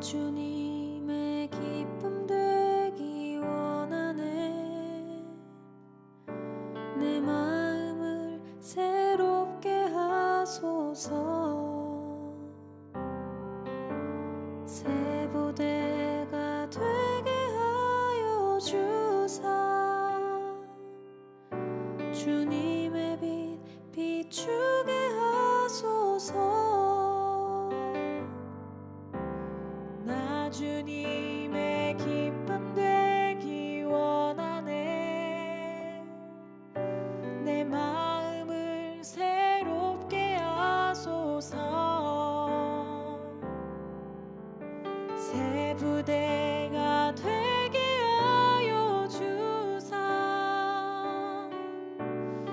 주님의 기쁨 되기 원하네. 내 마음을 새롭게 하소서. 새 부대가 되게 하여 주사 주님의 빛 비추게 하소서. 나 주님의 기쁨 되기 원하네. 내 마음을 새롭게 하소서. 새 부대가 되게 하여 주사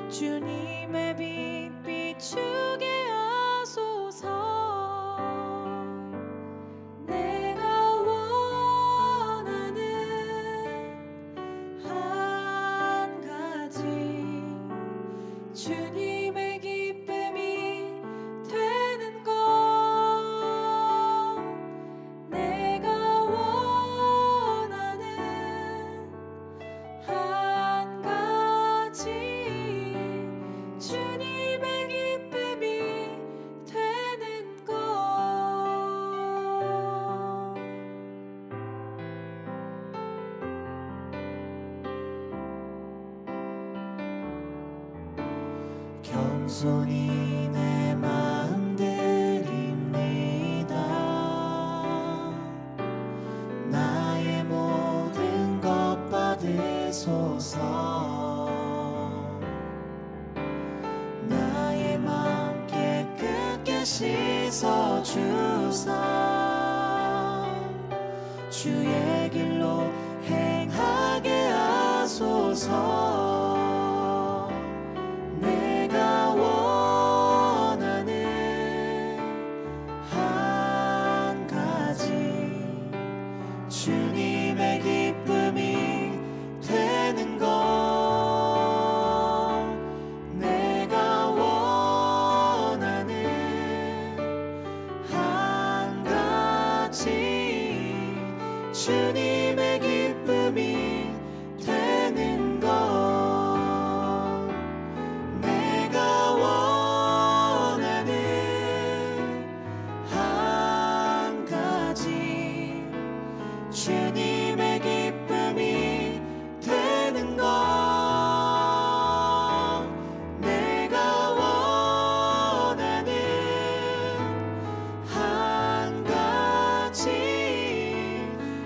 주님의 빛 비추게 하소서. 내가 원하는 한 가지 주님의 기쁨이 되는 것. 내가 원하는 한 가지 주님의 기쁨이 되는 것. 겸손히 내 마음 드립니다. 나의 모든 것 받으소서. 나의 마음 깨끗게 씻어주사 주의 길로 행하게 하소서. 내가 원하는 한 가지 주님의 기쁨이 되는 것. 내가 원하는 한 가지 주님의 기쁨이 되는 것. 내가 원하는 한 가지 주님의 기쁨이 되는 것. 내가 원하는 한 가지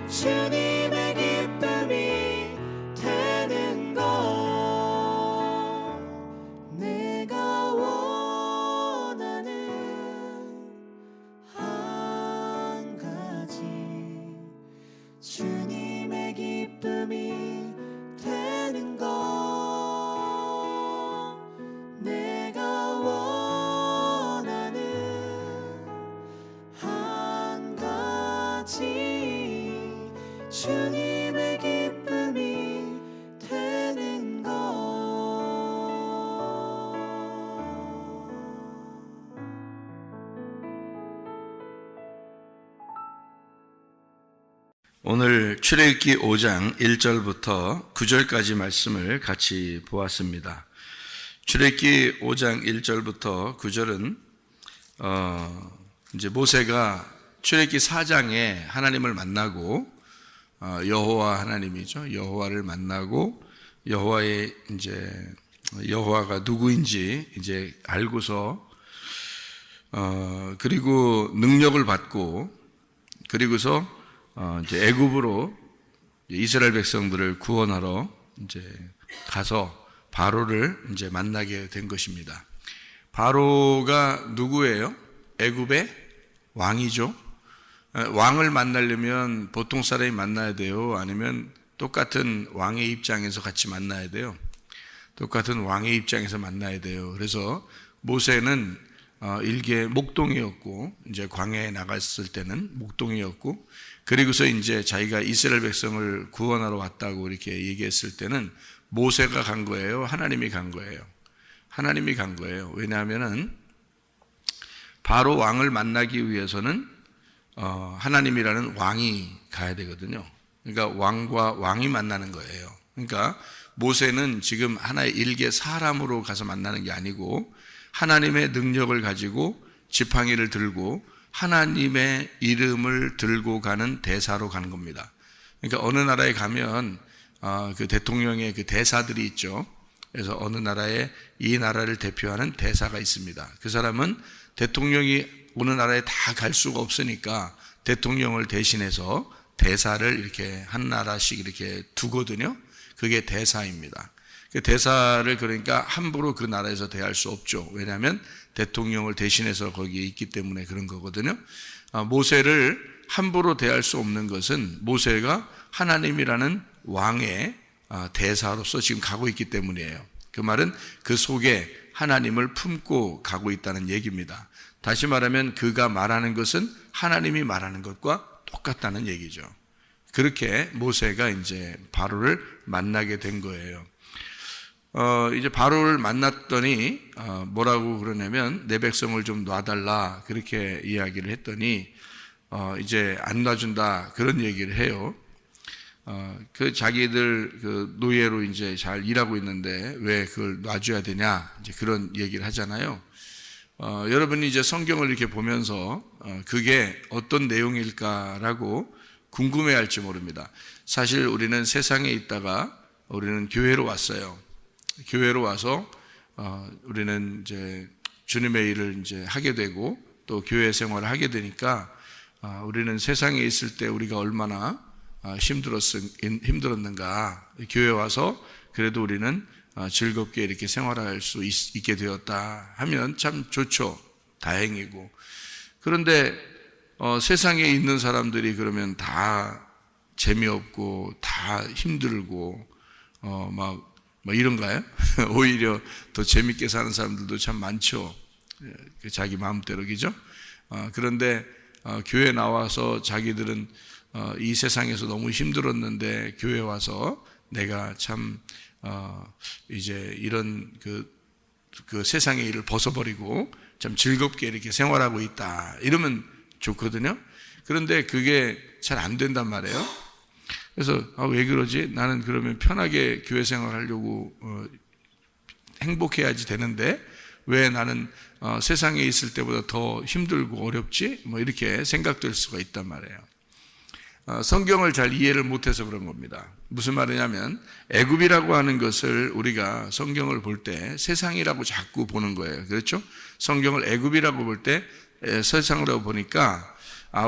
주님의 기쁨이 되는 것. 내가 원하는 한 가지 주님의 기쁨이 되는 것. 내가 원하는 한 가지 주님의 기쁨이 되는 것. 오늘 출애굽기 5장 1절부터 9절까지 말씀을 같이 보았습니다. 출애굽기 5장 1절부터 9절은 이제 모세가 출애굽기 4장에 하나님을 만나고 여호와 하나님이죠. 여호와를 만나고 여호와의 이제 여호와가 누구인지 이제 알고서 그리고 능력을 받고 그리고서 이제 애굽으로 이스라엘 백성들을 구원하러 이제 가서 바로를 이제 만나게 된 것입니다. 바로가 누구예요? 애굽의 왕이죠. 왕을 만나려면 보통 사람이 만나야 돼요? 아니면 똑같은 왕의 입장에서 같이 만나야 돼요? 똑같은 왕의 입장에서 만나야 돼요. 그래서 모세는 일개 목동이었고 이제 광야에 나갔을 때는 목동이었고 그리고서 이제 자기가 이스라엘 백성을 구원하러 왔다고 이렇게 얘기했을 때는 모세가 간 거예요? 하나님이 간 거예요? 하나님이 간 거예요. 왜냐하면은 바로 왕을 만나기 위해서는 하나님이라는 왕이 가야 되거든요. 그러니까 왕과 왕이 만나는 거예요. 그러니까 모세는 지금 하나의 일개 사람으로 가서 만나는 게 아니고 하나님의 능력을 가지고 지팡이를 들고 하나님의 이름을 들고 가는 대사로 가는 겁니다. 그러니까 어느 나라에 가면 그 대통령의 그 대사들이 있죠. 그래서 어느 나라에 이 나라를 대표하는 대사가 있습니다. 그 사람은 대통령이 어느 나라에 다 갈 수가 없으니까 대통령을 대신해서 대사를 이렇게 한 나라씩 이렇게 두거든요. 그게 대사입니다. 그 대사를 그러니까 함부로 그 나라에서 대할 수 없죠. 왜냐하면 대통령을 대신해서 거기에 있기 때문에 그런 거거든요. 모세를 함부로 대할 수 없는 것은 모세가 하나님이라는 왕의 대사로서 지금 가고 있기 때문이에요. 그 말은 그 속에 하나님을 품고 가고 있다는 얘기입니다. 다시 말하면 그가 말하는 것은 하나님이 말하는 것과 똑같다는 얘기죠. 그렇게 모세가 이제 바로를 만나게 된 거예요. 이제 바로를 만났더니 뭐라고 그러냐면 내 백성을 좀 놔달라 그렇게 이야기를 했더니 이제 안 놔준다 그런 얘기를 해요. 그 자기들 그 노예로 이제 잘 일하고 있는데 왜 그걸 놔줘야 되냐 이제 그런 얘기를 하잖아요. 여러분이 이제 성경을 이렇게 보면서 그게 어떤 내용일까라고 궁금해할지 모릅니다. 사실 우리는 세상에 있다가 우리는 교회로 왔어요. 교회로 와서 우리는 이제 주님의 일을 이제 하게 되고 또 교회 생활을 하게 되니까 우리는 세상에 있을 때 우리가 얼마나 힘들었는가. 교회 와서 그래도 우리는 즐겁게 이렇게 생활할 수 있게 되었다 하면 참 좋죠. 다행이고. 그런데 세상에 있는 사람들이 그러면 다 재미없고 다 힘들고 막 이런가요? 오히려 더 재밌게 사는 사람들도 참 많죠. 자기 마음대로 그죠? 그런데 교회 나와서 자기들은 이 세상에서 너무 힘들었는데 교회 와서 내가 참 이제 이런 그 세상의 일을 벗어버리고 참 즐겁게 이렇게 생활하고 있다 이러면 좋거든요. 그런데 그게 잘 안 된단 말이에요. 그래서 왜 그러지? 나는 그러면 편하게 교회 생활하려고 행복해야지 되는데 왜 나는 세상에 있을 때보다 더 힘들고 어렵지? 뭐 이렇게 생각될 수가 있단 말이에요. 성경을 잘 이해를 못해서 그런 겁니다. 무슨 말이냐면 애굽이라고 하는 것을 우리가 성경을 볼 때 세상이라고 자꾸 보는 거예요. 그렇죠? 성경을 애굽이라고 볼 때 세상이라고 보니까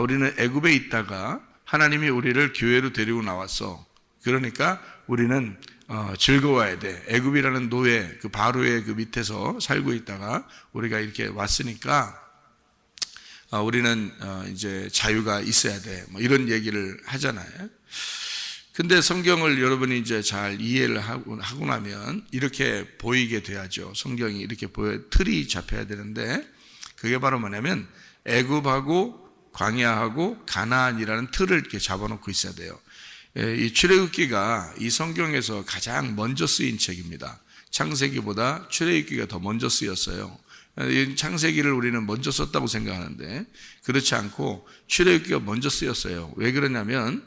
우리는 애굽에 있다가 하나님이 우리를 교회로 데리고 나왔어. 그러니까 우리는 즐거워야 돼. 애굽이라는 노예, 그 바로의 그 밑에서 살고 있다가 우리가 이렇게 왔으니까 우리는 이제 자유가 있어야 돼. 뭐 이런 얘기를 하잖아요. 근데 성경을 여러분이 이제 잘 이해를 하고 나면 이렇게 보이게 돼야죠. 성경이 이렇게 틀이 잡혀야 되는데 그게 바로 뭐냐면 애굽하고 광야하고 가나안이라는 틀을 이렇게 잡아놓고 있어야 돼요. 이 출애굽기가 이 성경에서 가장 먼저 쓰인 책입니다. 창세기보다 출애굽기가 더 먼저 쓰였어요. 창세기를 우리는 먼저 썼다고 생각하는데 그렇지 않고 출애굽기가 먼저 쓰였어요. 왜 그러냐면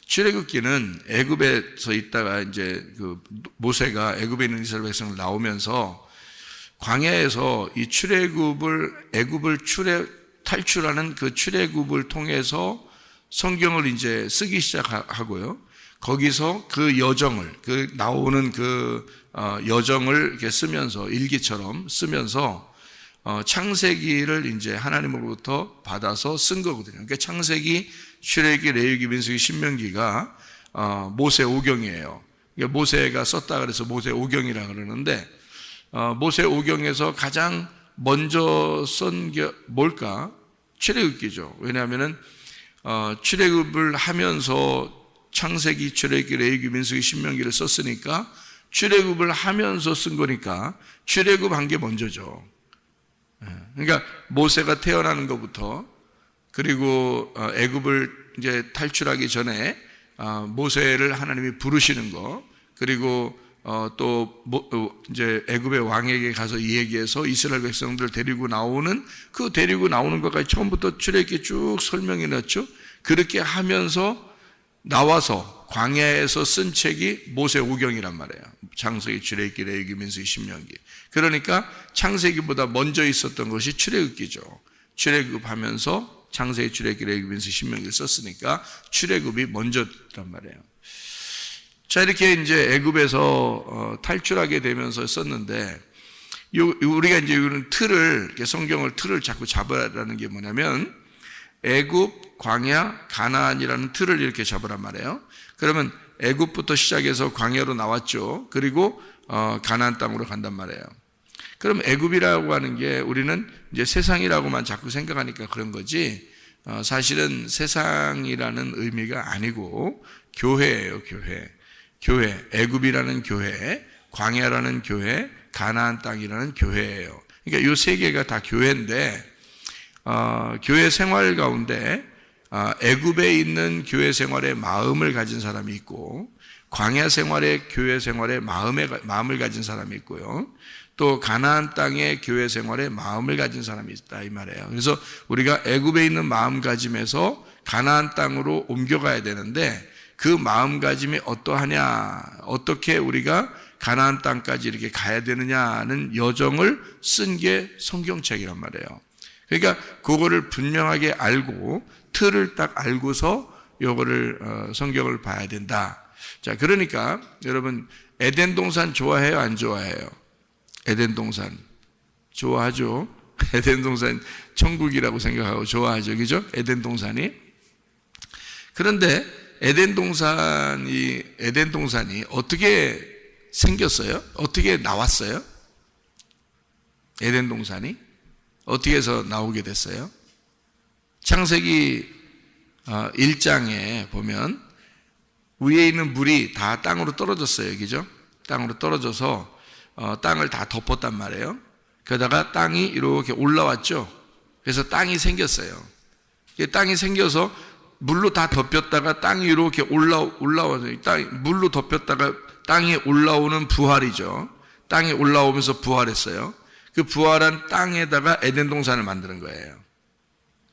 출애굽기는 애굽에서 있다가 이제 그 모세가 애굽에 있는 이스라엘 백성을 나오면서 광야에서 이 애굽을 탈출하는 그 출애굽을 통해서 성경을 이제 쓰기 시작하고요. 거기서 그 여정을 나오는 그 여정을 이렇게 쓰면서 일기처럼 쓰면서 창세기를 이제 하나님으로부터 받아서 쓴 거거든요. 그러니까 창세기, 출애굽기, 레위기, 민수기, 신명기가 모세 오경이에요. 그러니까 모세가 썼다 그래서 모세 오경이라 그러는데 모세 오경에서 가장 먼저 쓴 게 뭘까? 출애굽기죠. 왜냐하면은 출애굽을 하면서 창세기, 출애굽기, 레위기, 민수기, 신명기를 썼으니까 출애굽을 하면서 쓴 거니까 출애굽한 게 먼저죠. 그러니까 모세가 태어나는 것부터 그리고 애굽을 이제 탈출하기 전에 모세를 하나님이 부르시는 거 그리고 이제 애굽의 왕에게 가서 이 얘기해서 이스라엘 백성들 데리고 나오는 것까지 처음부터 출애굽기 쭉 설명해 놨죠. 그렇게 하면서 나와서 광야에서 쓴 책이 모세오경이란 말이에요. 창세기, 출애굽기, 레위기, 민수기, 신명기. 그러니까 창세기보다 먼저 있었던 것이 출애굽기죠. 출애굽하면서 창세기, 출애굽기, 레위기, 민수기, 신명기를 썼으니까 출애굽이 먼저란 말이에요. 자, 이렇게 이제 애굽에서 탈출하게 되면서 썼는데, 우리가 이제 이런 성경을 틀을 자꾸 잡으라는 게 뭐냐면, 애굽, 광야, 가나안이라는 틀을 이렇게 잡으란 말이에요. 그러면 애굽부터 시작해서 광야로 나왔죠. 그리고 가나안 땅으로 간단 말이에요. 그럼 애굽이라고 하는 게 우리는 이제 세상이라고만 자꾸 생각하니까 그런 거지, 사실은 세상이라는 의미가 아니고 교회예요, 교회. 애굽이라는 교회, 광야라는 교회, 가나안 땅이라는 교회예요. 그러니까 이 세 개가 다 교회인데, 교회 생활 가운데 애굽에 있는 교회 생활의 마음을 가진 사람이 있고, 광야 생활의 교회 생활의 마음을 가진 사람이 있고요, 또 가나안 땅의 교회 생활의 마음을 가진 사람이 있다 이 말이에요. 그래서 우리가 애굽에 있는 마음가짐에서 가나안 땅으로 옮겨가야 되는데, 그 마음가짐이 어떠하냐, 어떻게 우리가 가나안 땅까지 이렇게 가야 되느냐는 여정을 쓴 게 성경책이란 말이에요. 그러니까 그거를 분명하게 알고 틀을 딱 알고서 요거를 성경을 봐야 된다. 자, 그러니까 여러분 에덴 동산 좋아해요, 안 좋아해요? 에덴 동산 좋아하죠. 에덴 동산 천국이라고 생각하고 좋아하죠, 그죠? 에덴 동산이. 그런데 에덴 동산이 어떻게 생겼어요? 어떻게 나왔어요? 에덴 동산이 어떻게 해서 나오게 됐어요? 창세기 1장에 보면 위에 있는 물이 다 땅으로 떨어졌어요, 그죠? 땅으로 떨어져서 땅을 다 덮었단 말이에요. 그러다가 땅이 이렇게 올라왔죠. 그래서 땅이 생겼어요. 땅이 생겨서 물로 다 덮였다가 땅이 이렇게 올라와서 물로 덮였다가 땅에 올라오는 부활이죠. 땅에 올라오면서 부활했어요. 그 부활한 땅에다가 에덴 동산을 만드는 거예요.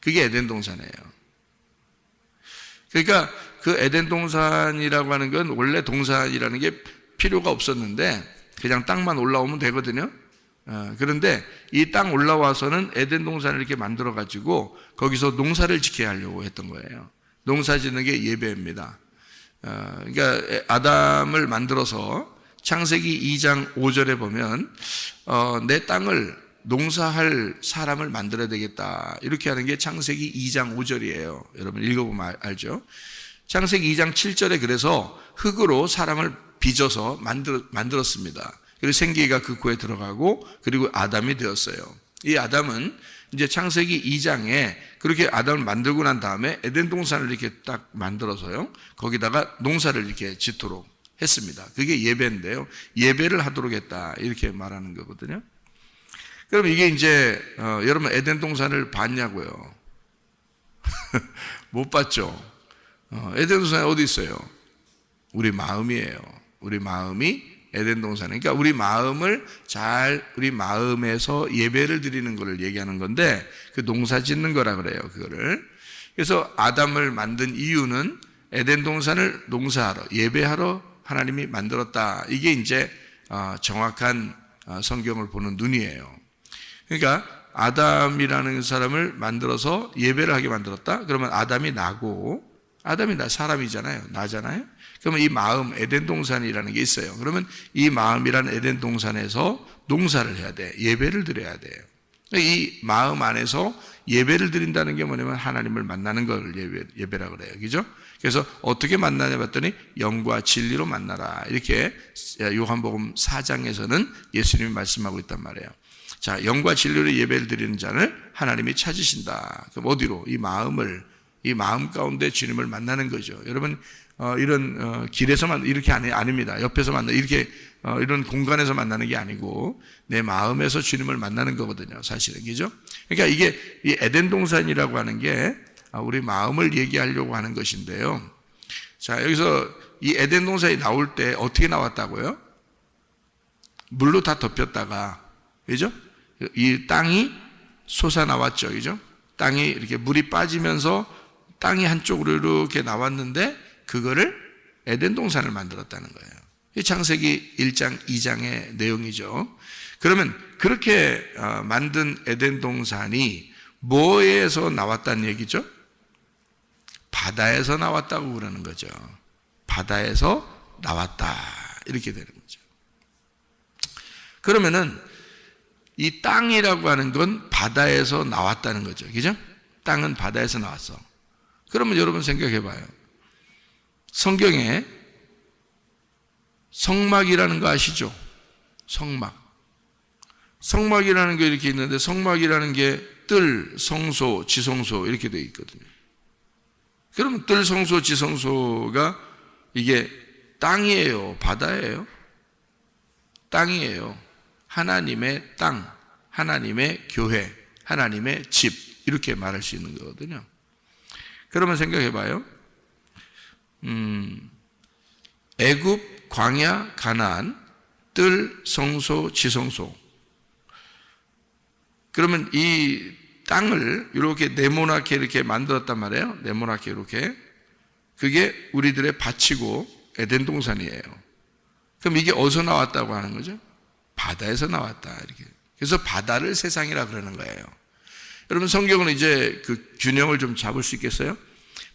그게 에덴 동산이에요. 그러니까 그 에덴 동산이라고 하는 건 원래 동산이라는 게 필요가 없었는데 그냥 땅만 올라오면 되거든요. 그런데 이 땅 올라와서는 에덴 동산을 이렇게 만들어 가지고 거기서 농사를 지켜야 하려고 했던 거예요. 농사 짓는 게 예배입니다. 그러니까 아담을 만들어서 창세기 2장 5절에 보면 내 땅을 농사할 사람을 만들어야 되겠다, 이렇게 하는 게 창세기 2장 5절이에요. 여러분 읽어보면 알죠. 창세기 2장 7절에 그래서 흙으로 사람을 빚어서 만들었습니다. 그리고 생기가 그 코에 들어가고 그리고 아담이 되었어요. 이 아담은 이제 창세기 2장에 그렇게 아담을 만들고 난 다음에 에덴 동산을 이렇게 딱 만들어서요, 거기다가 농사를 이렇게 짓도록 했습니다. 그게 예배인데요, 예배를 하도록 했다, 이렇게 말하는 거거든요. 그럼 이게 이제 여러분 에덴 동산을 봤냐고요? 못 봤죠. 에덴 동산이 어디 있어요? 우리 마음이에요. 우리 마음이 에덴 동산. 그러니까 우리 마음에서 예배를 드리는 것을 얘기하는 건데, 그 농사 짓는 거라 그래요, 그거를. 그래서 아담을 만든 이유는 에덴 동산을 농사하러, 예배하러 하나님이 만들었다. 이게 이제 정확한 성경을 보는 눈이에요. 그러니까 아담이라는 사람을 만들어서 예배를 하게 만들었다. 그러면 아담이 나고, 아담이 사람이잖아요, 나잖아요. 그러면 이 마음, 에덴 동산이라는 게 있어요. 그러면 이 마음이라는 에덴 동산에서 농사를 해야 돼, 예배를 드려야 돼요. 이 마음 안에서 예배를 드린다는 게 뭐냐면 하나님을 만나는 걸 예배라고 그래요, 그죠? 그래서 어떻게 만나냐 봤더니 영과 진리로 만나라, 이렇게 요한복음 4장에서는 예수님이 말씀하고 있단 말이에요. 자, 영과 진리로 예배를 드리는 자를 하나님이 찾으신다. 그럼 어디로? 이 마음 가운데 주님을 만나는 거죠. 여러분 이런 길에서만 이렇게 아닙니다. 옆에서 이렇게 이런 공간에서 만나는 게 아니고 내 마음에서 주님을 만나는 거거든요, 사실은, 그죠? 그러니까 이게 이 에덴 동산이라고 하는 게 우리 마음을 얘기하려고 하는 것인데요. 자, 여기서 이 에덴 동산이 나올 때 어떻게 나왔다고요? 물로 다 덮였다가, 그죠? 이 땅이 솟아나왔죠, 그죠? 땅이 이렇게 물이 빠지면서 땅이 한쪽으로 이렇게 나왔는데 그거를 에덴 동산을 만들었다는 거예요. 이 창세기 1장, 2장의 내용이죠. 그러면 그렇게 만든 에덴 동산이 뭐에서 나왔다는 얘기죠? 바다에서 나왔다고 그러는 거죠. 바다에서 나왔다, 이렇게 되는 거죠. 그러면은 이 땅이라고 하는 건 바다에서 나왔다는 거죠. 그죠? 땅은 바다에서 나왔어. 그러면 여러분 생각해 봐요. 성경에 성막이라는 거 아시죠? 성막. 성막이라는 게 이렇게 있는데 성막이라는 게 뜰, 성소, 지성소 이렇게 되어 있거든요. 그러면 뜰, 성소, 지성소가 이게 땅이에요? 바다예요? 땅이에요. 하나님의 땅, 하나님의 교회, 하나님의 집, 이렇게 말할 수 있는 거거든요. 그러면 생각해 봐요. 애굽, 광야, 가나안, 뜰, 성소, 지성소. 그러면 이 땅을 이렇게 네모나게 이렇게 만들었단 말이에요. 네모나게 이렇게. 그게 우리들의 밭이고 에덴 동산이에요. 그럼 이게 어디서 나왔다고 하는 거죠? 바다에서 나왔다, 이렇게. 그래서 바다를 세상이라 그러는 거예요. 여러분, 성경은 이제 그 균형을 좀 잡을 수 있겠어요?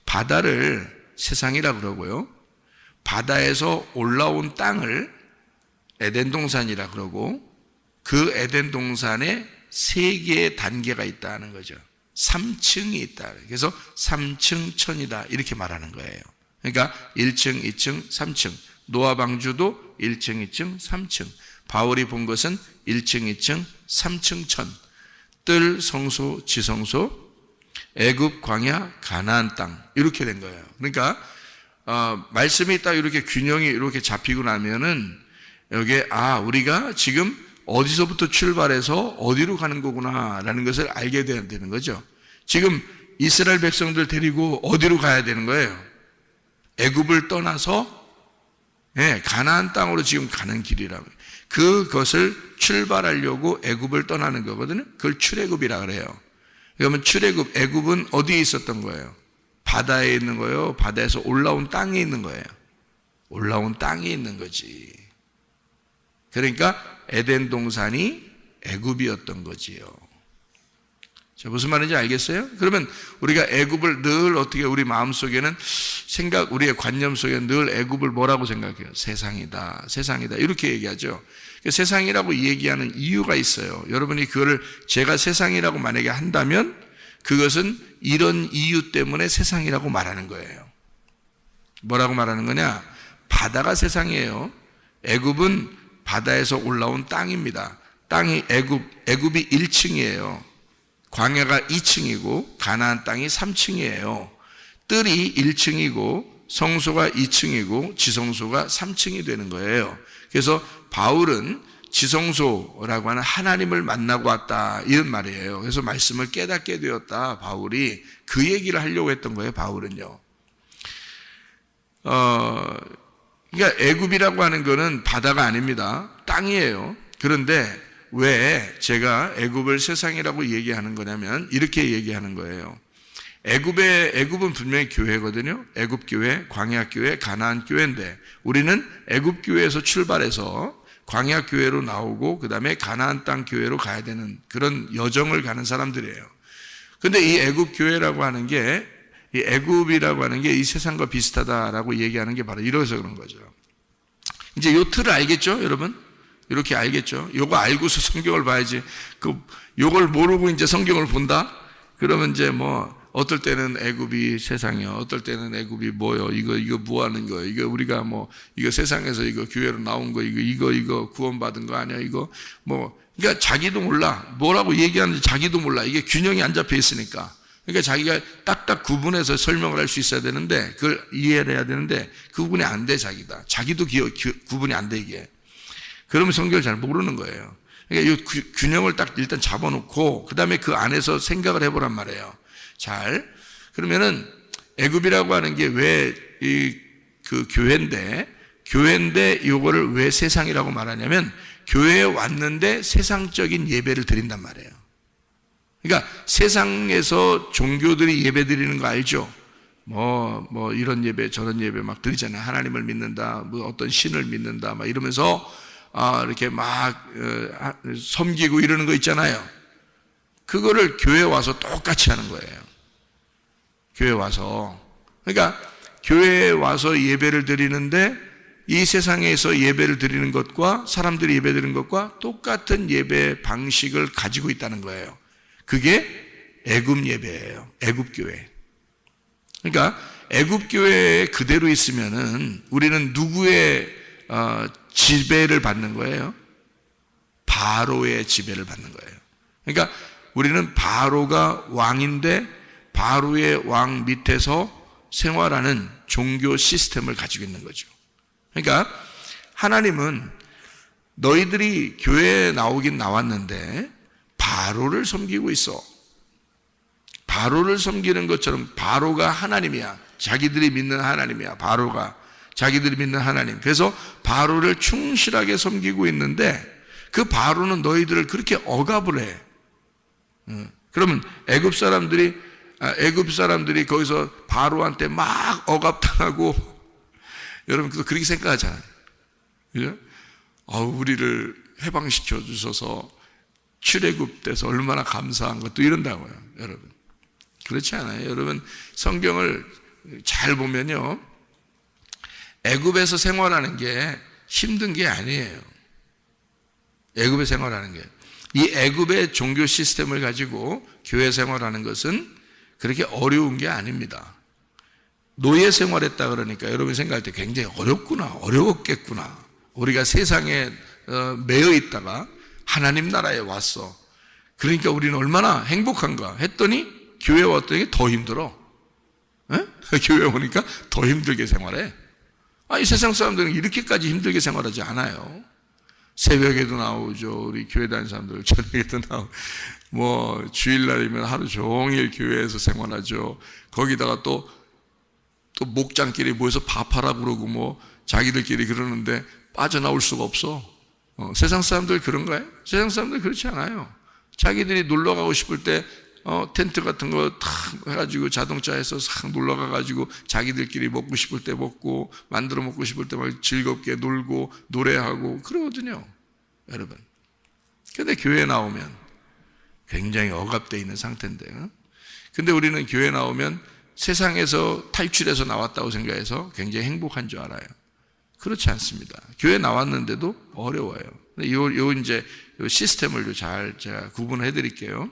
바다를 세상이라 그러고요, 바다에서 올라온 땅을 에덴 동산이라 그러고, 그 에덴 동산에 3개의 단계가 있다는 거죠. 3층이 있다. 그래서 3층 천이다, 이렇게 말하는 거예요. 그러니까 1층, 2층, 3층. 노아 방주도 1층, 2층, 3층. 바울이 본 것은 1층, 2층, 3층 천. 뜰, 성소, 지성소, 애굽, 광야, 가나안 땅, 이렇게 된 거예요. 그러니까 말씀이 딱 이렇게 균형이 이렇게 잡히고 나면은 여기에 우리가 지금 어디서부터 출발해서 어디로 가는 거구나라는 것을 알게 되는 거죠. 지금 이스라엘 백성들 데리고 어디로 가야 되는 거예요? 애굽을 떠나서 가나안 땅으로 지금 가는 길이라고. 그것을 출발하려고 애굽을 떠나는 거거든요. 그걸 출애굽이라 그래요. 그러면 출애굽, 애굽은 어디에 있었던 거예요? 바다에 있는 거예요? 바다에서 올라온 땅에 있는 거예요? 올라온 땅에 있는 거지. 그러니까 에덴 동산이 애굽이었던 거지요. 자, 무슨 말인지 알겠어요? 그러면 우리가 애굽을 늘 어떻게 우리 마음속에는 우리의 관념 속에는 늘 애굽을 뭐라고 생각해요? 세상이다, 세상이다, 이렇게 얘기하죠. 세상이라고 얘기하는 이유가 있어요. 여러분이 그거를 제가 세상이라고 만약에 한다면 그것은 이런 이유 때문에 세상이라고 말하는 거예요. 뭐라고 말하는 거냐? 바다가 세상이에요. 애굽은 바다에서 올라온 땅입니다. 땅이 애굽이 1층이에요. 광야가 2층이고 가나안 땅이 3층이에요. 뜰이 1층이고 성소가 2층이고 지성소가 3층이 되는 거예요. 그래서 바울은 지성소라고 하는 하나님을 만나고 왔다, 이런 말이에요. 그래서 말씀을 깨닫게 되었다, 바울이 그 얘기를 하려고 했던 거예요. 바울은요. 그러니까 애굽이라고 하는 거는 바다가 아닙니다. 땅이에요. 그런데 왜 제가 애굽을 세상이라고 얘기하는 거냐면 이렇게 얘기하는 거예요. 애굽은 분명히 교회거든요. 애굽 교회, 광야 교회, 가나안 교회인데 우리는 애굽 교회에서 출발해서 광야 교회로 나오고 그다음에 가나안 땅 교회로 가야 되는 그런 여정을 가는 사람들이에요. 근데 이 애굽 교회라고 하는 게, 이 애굽이라고 하는 게 이 세상과 비슷하다라고 얘기하는 게 바로 이래서 그런 거죠. 이제 요 틀을 알겠죠, 여러분? 이렇게 알겠죠? 요거 알고서 성경을 봐야지. 요걸 모르고 이제 성경을 본다? 그러면 이제 어떨 때는 애굽이 세상이요, 어떨 때는 애굽이 뭐요, 이거 뭐 하는 거예요, 이거 우리가 이거 세상에서 이거 교회로 나온 거, 이거 구원받은 거 아니야, 그러니까 자기도 몰라. 뭐라고 얘기하는지 자기도 몰라. 이게 균형이 안 잡혀 있으니까. 그러니까 자기가 딱딱 구분해서 설명을 할 수 있어야 되는데, 그걸 이해를 해야 되는데, 그 구분이 안 돼, 자기도 구분이 안 돼, 이게. 그러면 성경을 잘 모르는 거예요. 그러니까 이 균형을 딱 일단 잡아놓고, 그 다음에 그 안에서 생각을 해보란 말이에요. 그러면은, 애굽이라고 하는 게 왜 교회인데, 요거를 왜 세상이라고 말하냐면, 교회에 왔는데 세상적인 예배를 드린단 말이에요. 그러니까 세상에서 종교들이 예배 드리는 거 알죠? 뭐 이런 예배 저런 예배 막 드리잖아요. 하나님을 믿는다, 뭐 어떤 신을 믿는다, 막 이러면서 이렇게 막 섬기고 이러는 거 있잖아요. 그거를 교회 와서 똑같이 하는 거예요. 교회 와서. 그러니까 교회에 와서 예배를 드리는데 이 세상에서 예배를 드리는 것과 사람들이 예배 드리는 것과 똑같은 예배 방식을 가지고 있다는 거예요. 그게 애굽 예배예요. 애굽 교회. 그러니까 애굽 교회에 그대로 있으면은 우리는 누구의 지배를 받는 거예요? 바로의 지배를 받는 거예요. 그러니까 우리는 바로가 왕인데 바로의 왕 밑에서 생활하는 종교 시스템을 가지고 있는 거죠. 그러니까 하나님은 너희들이 교회에 나오긴 나왔는데 바로를 섬기고 있어. 바로를 섬기는 것처럼 바로가 하나님이야. 자기들이 믿는 하나님이야. 바로가 자기들이 믿는 하나님. 그래서 바로를 충실하게 섬기고 있는데 그 바로는 너희들을 그렇게 억압을 해. 그러면 애굽 사람들이 거기서 바로한테 막 억압당하고 여러분 그렇게 생각하잖아요. 그죠? 우리를 해방시켜 주셔서 출애굽돼서 얼마나 감사한 것도 이런다고요, 여러분. 그렇지 않아요. 여러분 성경을 잘 보면요, 애굽에서 생활하는 게 힘든 게 아니에요. 애굽에 생활하는 게, 이 애굽의 종교 시스템을 가지고 교회 생활하는 것은 그렇게 어려운 게 아닙니다. 노예 생활했다 그러니까 여러분이 생각할 때 굉장히 어려웠겠구나. 우리가 세상에 매여 있다가 하나님 나라에 왔어. 그러니까 우리는 얼마나 행복한가 했더니 교회 왔더니 더 힘들어. 교회 오니까 더 힘들게 생활해. 이 세상 사람들은 이렇게까지 힘들게 생활하지 않아요. 새벽에도 나오죠. 우리 교회 다니는 사람들 저녁에도 나오고, 뭐 주일날이면 하루 종일 교회에서 생활하죠. 거기다가 또 목장끼리 모여서 밥하라 그러고 뭐 자기들끼리 그러는데 빠져나올 수가 없어. 세상 사람들 그런가요? 세상 사람들 그렇지 않아요. 자기들이 놀러 가고 싶을 때 텐트 같은 거 탁 해가지고 자동차에서 싹 놀러 가가지고 자기들끼리 먹고 싶을 때 먹고 만들어 먹고 싶을 때 막 즐겁게 놀고 노래하고 그러거든요, 여러분. 근데 교회에 나오면 굉장히 억압되어 있는 상태인데요. 근데 우리는 교회 나오면 세상에서 탈출해서 나왔다고 생각해서 굉장히 행복한 줄 알아요. 그렇지 않습니다. 교회 나왔는데도 어려워요. 이제 시스템을 잘 제가 구분해 드릴게요.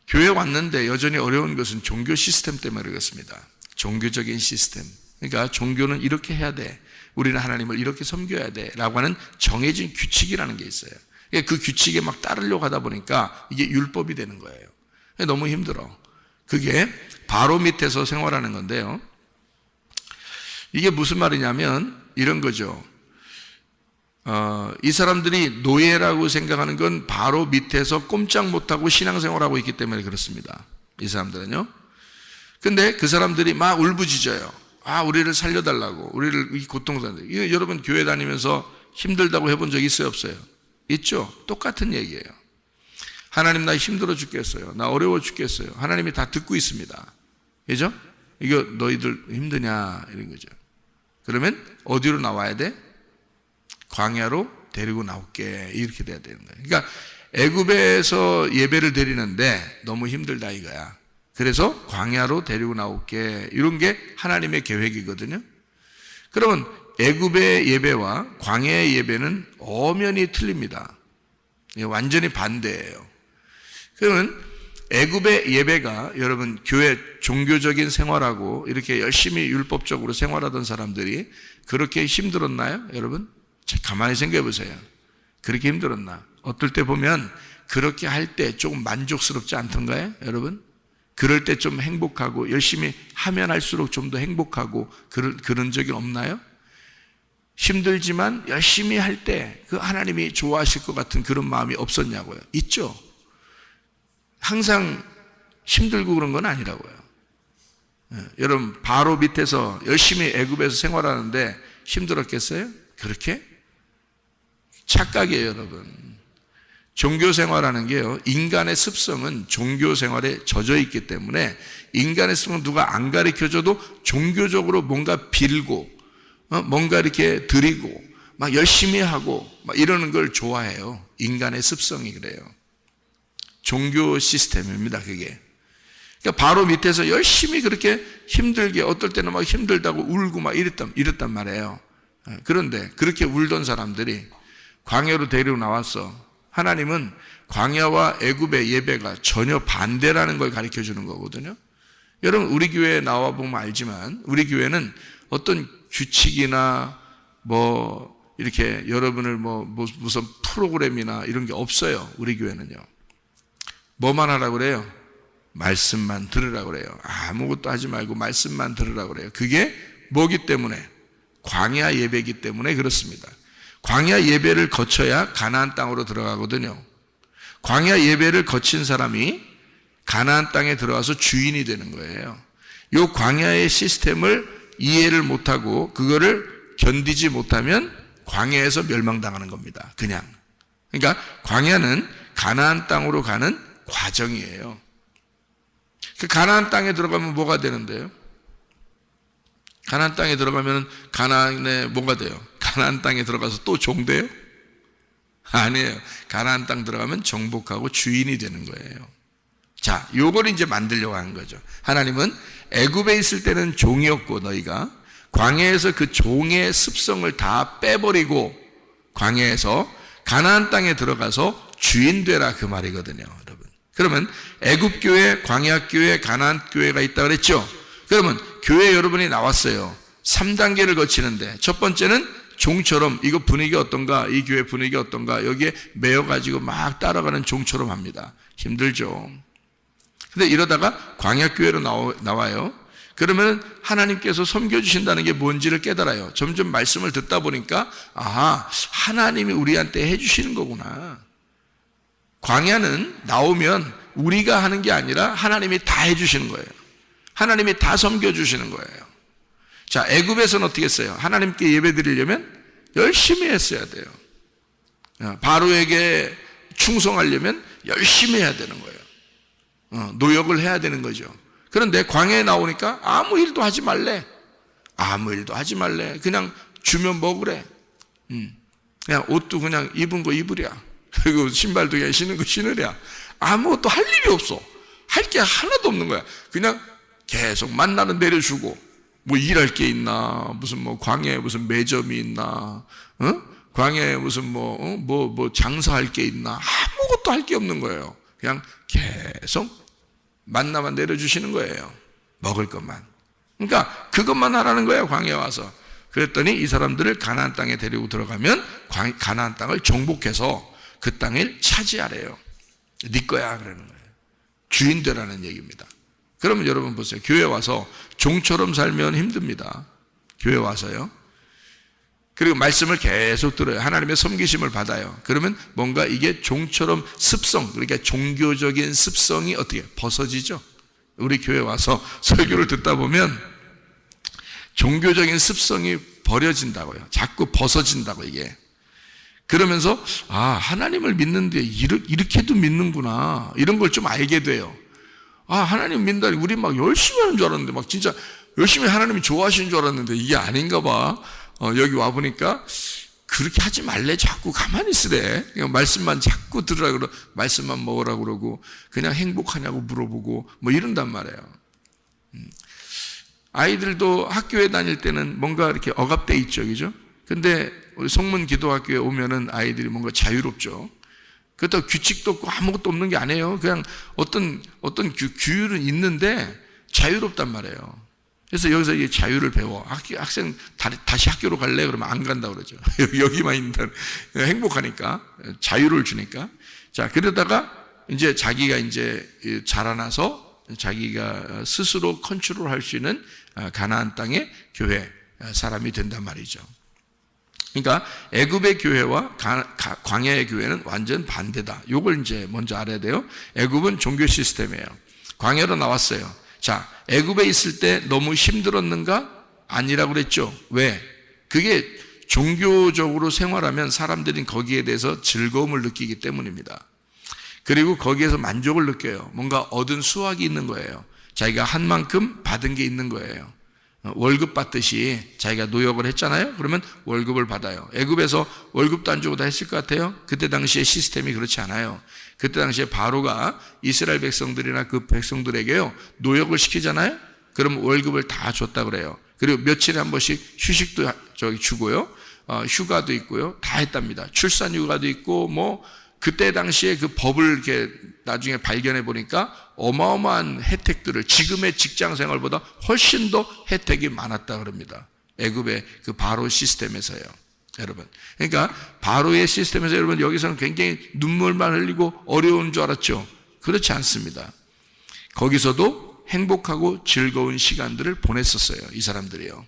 교회 왔는데 여전히 어려운 것은 종교 시스템 때문에 그렇습니다. 종교적인 시스템. 그러니까 종교는 이렇게 해야 돼. 우리는 하나님을 이렇게 섬겨야 돼. 라고 하는 정해진 규칙이라는 게 있어요. 그 규칙에 막 따르려고 하다 보니까 이게 율법이 되는 거예요. 너무 힘들어. 그게 바로 밑에서 생활하는 건데요. 이게 무슨 말이냐면 이런 거죠. 이 사람들이 노예라고 생각하는 건 바로 밑에서 꼼짝 못하고 신앙생활하고 있기 때문에 그렇습니다. 이 사람들은요. 근데 그 사람들이 막 울부짖어요. 우리를 살려달라고, 우리를 이 고통스러운데. 여러분 교회 다니면서 힘들다고 해본 적 있어요, 없어요? 있죠? 똑같은 얘기예요. 하나님 나 힘들어 죽겠어요. 나 어려워 죽겠어요. 하나님이 다 듣고 있습니다. 그죠? 이거 너희들 힘드냐 이런 거죠. 그러면 어디로 나와야 돼? 광야로 데리고 나올게. 이렇게 돼야 되는 거예요. 그러니까 애굽에서 예배를 드리는데 너무 힘들다 이거야. 그래서 광야로 데리고 나올게. 이런 게 하나님의 계획이거든요. 그러면 애굽의 예배와 광야의 예배는 엄연히 틀립니다. 완전히 반대예요. 그러면 애굽의 예배가 여러분 교회 종교적인 생활하고 이렇게 열심히 율법적으로 생활하던 사람들이 그렇게 힘들었나요, 여러분? 가만히 생각해 보세요. 그렇게 힘들었나? 어떨 때 보면 그렇게 할 때 조금 만족스럽지 않던가요, 여러분? 그럴 때 좀 행복하고 열심히 하면 할수록 좀 더 행복하고 그런 적이 없나요? 힘들지만 열심히 할 때 그 하나님이 좋아하실 것 같은 그런 마음이 없었냐고요? 있죠. 항상 힘들고 그런 건 아니라고요. 여러분 바로 밑에서 열심히 애굽에서 생활하는데 힘들었겠어요? 그렇게? 착각이에요, 여러분. 종교 생활하는 게요, 인간의 습성은 종교 생활에 젖어 있기 때문에 인간의 습성은 누가 안 가르쳐줘도 종교적으로 뭔가 빌고 뭔가 이렇게 드리고 막 열심히 하고 막 이러는 걸 좋아해요. 인간의 습성이 그래요. 종교 시스템입니다, 그게. 그러니까 바로 밑에서 열심히 그렇게 힘들게, 어떨 때는 막 힘들다고 울고 막 이랬단 말이에요. 그런데 그렇게 울던 사람들이 광야로 데리고 나왔어. 하나님은 광야와 애굽의 예배가 전혀 반대라는 걸 가르쳐 주는 거거든요. 여러분, 우리 교회에 나와 보면 알지만 우리 교회는 어떤 규칙이나 뭐 이렇게 여러분을 뭐 무슨 프로그램이나 이런 게 없어요. 우리 교회는요. 뭐만 하라고 그래요? 말씀만 들으라고 그래요. 아무것도 하지 말고 말씀만 들으라고 그래요. 그게 뭐기 때문에? 광야 예배이기 때문에 그렇습니다. 광야 예배를 거쳐야 가나안 땅으로 들어가거든요. 광야 예배를 거친 사람이 가나안 땅에 들어가서 주인이 되는 거예요. 이 광야의 시스템을 이해를 못하고 그거를 견디지 못하면 광야에서 멸망당하는 겁니다. 그냥. 그러니까 광야는 가나안 땅으로 가는 과정이에요. 그 가나안 땅에 들어가면 뭐가 되는데요? 가나안 땅에 들어가면 가나안에 뭐가 돼요? 가나안 땅에 들어가서 또 종돼요? 아니에요. 가나안 땅 들어가면 정복하고 주인이 되는 거예요. 자, 요걸 이제 만들려고 하는 거죠. 하나님은 애굽에 있을 때는 종이었고 너희가 광야에서 그 종의 습성을 다 빼버리고 광야에서 가나안 땅에 들어가서 주인 되라 그 말이거든요, 여러분. 그러면 애굽 교회, 광야 교회, 가나안 교회가 있다 그랬죠? 그러면 교회 여러분이 나왔어요. 3단계를 거치는데 첫 번째는 종처럼 이거 분위기 어떤가, 이 교회 분위기 어떤가, 여기에 매여가지고 막 따라가는 종처럼 합니다. 힘들죠. 근데 이러다가 광야교회로 나와요. 그러면 하나님께서 섬겨주신다는 게 뭔지를 깨달아요. 점점 말씀을 듣다 보니까 아하, 하나님이 우리한테 해주시는 거구나. 광야는 나오면 우리가 하는 게 아니라 하나님이 다 해주시는 거예요. 하나님이 다 섬겨주시는 거예요. 자, 애굽에서는 어떻게 했어요? 하나님께 예배 드리려면 열심히 했어야 돼요. 바로에게 충성하려면 열심히 해야 되는 거예요. 노역을 해야 되는 거죠. 그런데 광야에 나오니까 아무 일도 하지 말래. 아무 일도 하지 말래. 그냥 주면 먹으래. 그냥 옷도 그냥 입은 거 입으랴. 그리고 신발도 그냥 신은 거 신으랴. 아무것도 할 일이 없어. 할 게 하나도 없는 거야. 그냥 계속 만나는 내려주고, 뭐 일할 게 있나, 무슨 뭐 광야에 무슨 매점이 있나, 광야에 무슨 뭐 장사할 게 있나, 아무것도 할 게 없는 거예요. 그냥 계속 만나만 내려주시는 거예요. 먹을 것만. 그러니까 그것만 하라는 거예요, 광야에 와서. 그랬더니 이 사람들을 가나안 땅에 데리고 들어가면 가나안 땅을 정복해서 그 땅을 차지하래요. 네 거야 그러는 거예요. 주인 되라는 얘기입니다. 그러면 여러분 보세요. 교회 와서 종처럼 살면 힘듭니다. 교회 와서요. 그리고 말씀을 계속 들어요. 하나님의 섬기심을 받아요. 그러면 뭔가 이게 종처럼 습성, 그러니까 종교적인 습성이 어떻게 벗어지죠? 우리 교회 와서 설교를 듣다 보면 종교적인 습성이 버려진다고요. 자꾸 벗어진다고 이게. 그러면서 하나님을 믿는데 이렇게도 믿는구나. 이런 걸 좀 알게 돼요. 하나님 믿다니 우리 막 열심히 하는 줄 알았는데 막 진짜 열심히 하나님이 좋아하시는 줄 알았는데 이게 아닌가 봐. 여기 와보니까 그렇게 하지 말래. 자꾸 가만히 있으래. 그냥 말씀만 자꾸 들으라 그러고 말씀만 먹으라 그러고 그냥 행복하냐고 물어보고 뭐 이런단 말이에요. 아이들도 학교에 다닐 때는 뭔가 이렇게 억압돼 있죠, 그죠? 근데 우리 성문 기도학교에 오면은 아이들이 뭔가 자유롭죠. 그렇다고 규칙도 없고 아무것도 없는 게 아니에요. 그냥 어떤 규율은 있는데 자유롭단 말이에요. 그래서 여기서 이 자유를 배워. 학생 다시 학교로 갈래? 그러면 안 간다 그러죠. 여기만 있는 행복하니까 자유를 주니까. 자, 그러다가 이제 자기가 이제 자라나서 자기가 스스로 컨트롤할 수 있는 가나안 땅의 교회 사람이 된단 말이죠. 그러니까 애굽의 교회와 광야의 교회는 완전 반대다. 이걸 이제 먼저 알아야 돼요. 애굽은 종교 시스템이에요. 광야로 나왔어요. 자, 애굽에 있을 때 너무 힘들었는가? 아니라고 그랬죠. 왜? 그게 종교적으로 생활하면 사람들은 거기에 대해서 즐거움을 느끼기 때문입니다. 그리고 거기에서 만족을 느껴요. 뭔가 얻은 수확이 있는 거예요. 자기가 한 만큼 받은 게 있는 거예요. 월급 받듯이 자기가 노역을 했잖아요. 그러면 월급을 받아요. 애굽에서 월급도 안 주고 다 했을 것 같아요. 그때 당시에 시스템이 그렇지 않아요. 그때 당시에 바로가 이스라엘 백성들이나 그 백성들에게요 노역을 시키잖아요. 그럼 월급을 다 줬다 그래요. 그리고 며칠에 한 번씩 휴식도 주고요. 휴가도 있고요. 다 했답니다. 출산 휴가도 있고 뭐 그때 당시에 그 법을 이렇게 나중에 발견해 보니까 어마어마한 혜택들을 지금의 직장 생활보다 훨씬 더 혜택이 많았다 그럽니다. 애굽의 그 바로 시스템에서요. 여러분. 그러니까 바로의 시스템에서 여러분 여기서는 굉장히 눈물만 흘리고 어려운 줄 알았죠. 그렇지 않습니다. 거기서도 행복하고 즐거운 시간들을 보냈었어요. 이 사람들이요.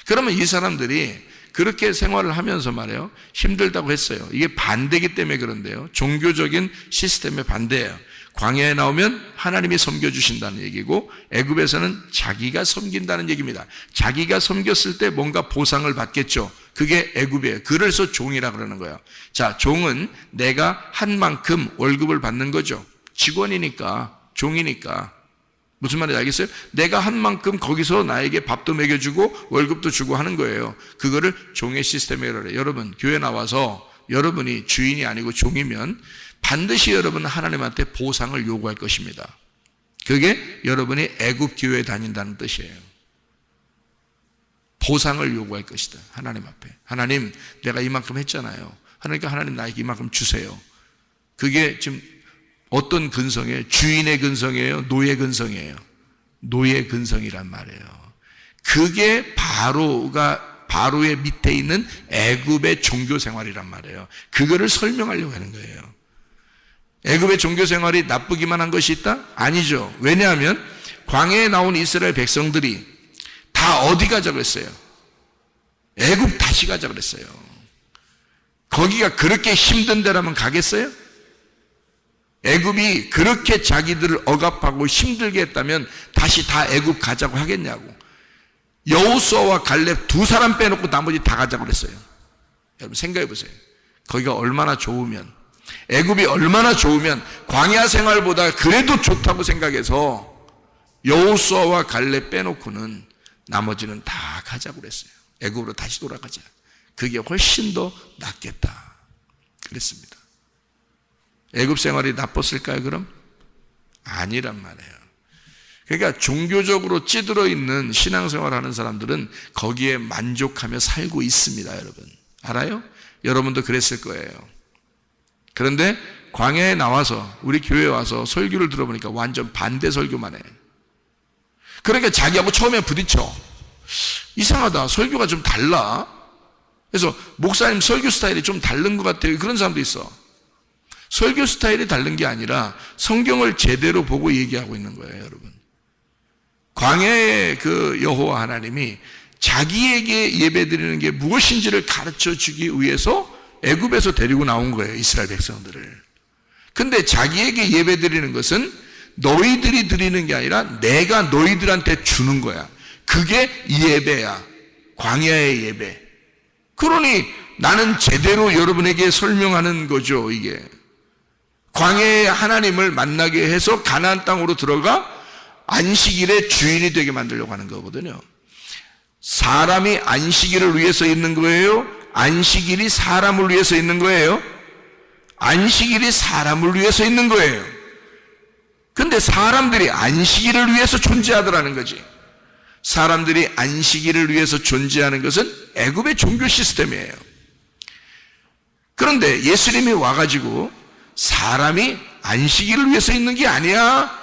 그러면 이 사람들이 그렇게 생활을 하면서 말이에요. 힘들다고 했어요. 이게 반대기 때문에 그런데요. 종교적인 시스템의 반대예요. 광야에 나오면 하나님이 섬겨주신다는 얘기고 애굽에서는 자기가 섬긴다는 얘기입니다. 자기가 섬겼을 때 뭔가 보상을 받겠죠. 그게 애굽이에요. 그래서 종이라 그러는 거예요. 자, 종은 내가 한 만큼 월급을 받는 거죠. 직원이니까, 종이니까. 무슨 말인지 알겠어요? 내가 한 만큼 거기서 나에게 밥도 먹여주고 월급도 주고 하는 거예요. 그거를 종의 시스템이라고 그래요. 여러분, 교회 나와서 여러분이 주인이 아니고 종이면 반드시 여러분은 하나님한테 보상을 요구할 것입니다. 그게 여러분이 애굽 교회에 다닌다는 뜻이에요. 보상을 요구할 것이다. 하나님 앞에. 하나님, 내가 이만큼 했잖아요. 그러니까 하나님 나에게 이만큼 주세요. 그게 지금 어떤 근성이에요? 주인의 근성이에요? 노예 근성이에요? 노예 근성이란 말이에요. 그게 바로의 밑에 있는 애굽의 종교 생활이란 말이에요. 그거를 설명하려고 하는 거예요. 애굽의 종교 생활이 나쁘기만 한 것이 있다? 아니죠. 왜냐하면 광야에 나온 이스라엘 백성들이 다 어디 가자 그랬어요? 애굽 다시 가자 그랬어요. 거기가 그렇게 힘든 데라면 가겠어요? 애굽이 그렇게 자기들을 억압하고 힘들게 했다면 다시 다 애굽 가자고 하겠냐고. 여호수아와 갈렙 두 사람 빼놓고 나머지 다 가자고 그랬어요. 여러분 생각해 보세요. 거기가 얼마나 좋으면, 애굽이 얼마나 좋으면 광야 생활보다 그래도 좋다고 생각해서 여호수아와 갈렙 빼놓고는 나머지는 다 가자고 그랬어요. 애굽으로 다시 돌아가자. 그게 훨씬 더 낫겠다 그랬습니다. 애굽 생활이 나빴을까요 그럼? 아니란 말이에요. 그러니까 종교적으로 찌들어 있는 신앙생활하는 사람들은 거기에 만족하며 살고 있습니다. 여러분 알아요? 여러분도 그랬을 거예요. 그런데 광야에 나와서 우리 교회에 와서 설교를 들어보니까 완전 반대 설교만 해. 그러니까 자기하고 처음에 부딪혀. 이상하다. 설교가 좀 달라. 그래서 목사님 설교 스타일이 좀 다른 것 같아요. 그런 사람도 있어. 설교 스타일이 다른 게 아니라 성경을 제대로 보고 얘기하고 있는 거예요, 여러분. 광야의 그 여호와 하나님이 자기에게 예배드리는 게 무엇인지를 가르쳐 주기 위해서 애굽에서 데리고 나온 거예요, 이스라엘 백성들을. 근데 자기에게 예배드리는 것은 너희들이 드리는 게 아니라 내가 너희들한테 주는 거야. 그게 예배야. 광야의 예배. 그러니 나는 제대로 여러분에게 설명하는 거죠, 이게. 광야의 하나님을 만나게 해서 가나안 땅으로 들어가 안식일의 주인이 되게 만들려고 하는 거거든요. 사람이 안식일을 위해서 있는 거예요? 안식일이 사람을 위해서 있는 거예요? 안식일이 사람을 위해서 있는 거예요. 근데 사람들이 안식일을 위해서 존재하더라는 거지. 사람들이 안식일을 위해서 존재하는 것은 애굽의 종교 시스템이에요. 그런데 예수님이 와가지고 사람이 안식일을 위해서 있는 게 아니야.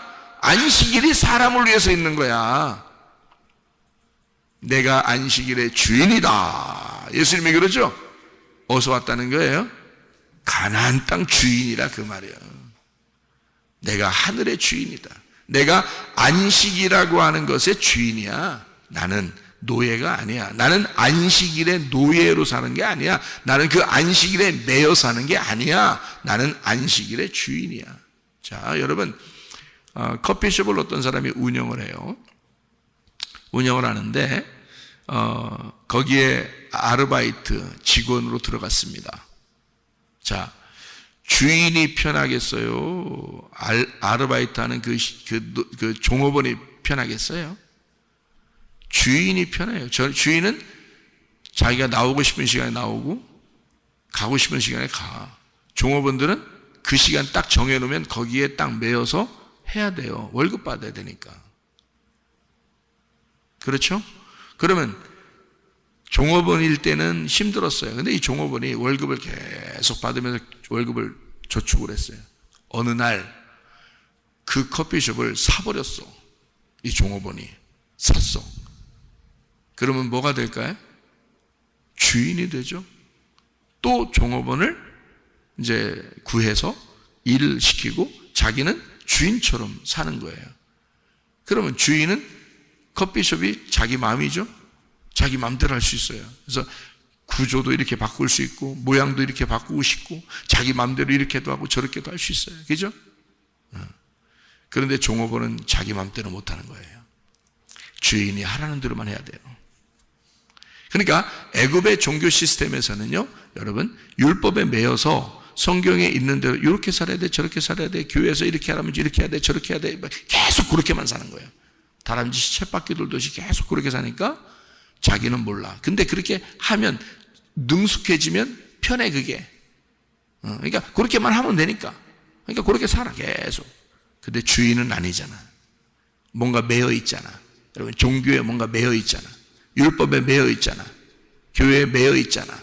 안식일이 사람을 위해서 있는 거야. 내가 안식일의 주인이다. 예수님이 그러죠? 어디서 왔다는 거예요? 가나안 땅 주인이라 그 말이에요. 내가 하늘의 주인이다. 내가 안식이라고 하는 것의 주인이야. 나는 노예가 아니야. 나는 안식일의 노예로 사는 게 아니야. 나는 그 안식일에 매여 사는 게 아니야. 나는 안식일의 주인이야. 자, 여러분, 커피숍을 어떤 사람이 운영을 해요. 운영을 하는데 거기에 아르바이트 직원으로 들어갔습니다. 자, 주인이 편하겠어요? 아르바이트 하는 그 종업원이 편하겠어요? 주인이 편해요. 주인은 자기가 나오고 싶은 시간에 나오고 가고 싶은 시간에 가. 종업원들은 그 시간 딱 정해놓으면 거기에 딱 매여서 해야 돼요. 월급 받아야 되니까. 그렇죠? 그러면 종업원일 때는 힘들었어요. 근데 이 종업원이 월급을 계속 받으면서 월급을 저축을 했어요. 어느 날 그 커피숍을 사버렸어. 이 종업원이 샀어. 그러면 뭐가 될까요? 주인이 되죠. 또 종업원을 이제 구해서 일을 시키고 자기는 주인처럼 사는 거예요. 그러면 주인은 커피숍이 자기 마음이죠. 자기 마음대로 할 수 있어요. 그래서 구조도 이렇게 바꿀 수 있고 모양도 이렇게 바꾸고 싶고 자기 마음대로 이렇게도 하고 저렇게도 할 수 있어요. 그죠? 그런데 종업원은 자기 마음대로 못하는 거예요. 주인이 하라는 대로만 해야 돼요. 그러니까 애굽의 종교 시스템에서는요, 여러분 율법에 매여서 성경에 있는 대로 이렇게 살아야 돼, 저렇게 살아야 돼, 교회에서 이렇게 하라면 이렇게 해야 돼, 저렇게 해야 돼, 계속 그렇게만 사는 거예요. 다람쥐 쳇바퀴 돌듯이 계속 그렇게 사니까 자기는 몰라. 근데 그렇게 하면 능숙해지면 편해 그게. 그러니까 그렇게만 하면 되니까. 그러니까 그렇게 살아 계속. 근데 주인은 아니잖아. 뭔가 매여 있잖아. 여러분 종교에 뭔가 매여 있잖아. 율법에 매여 있잖아. 교회에 매여 있잖아.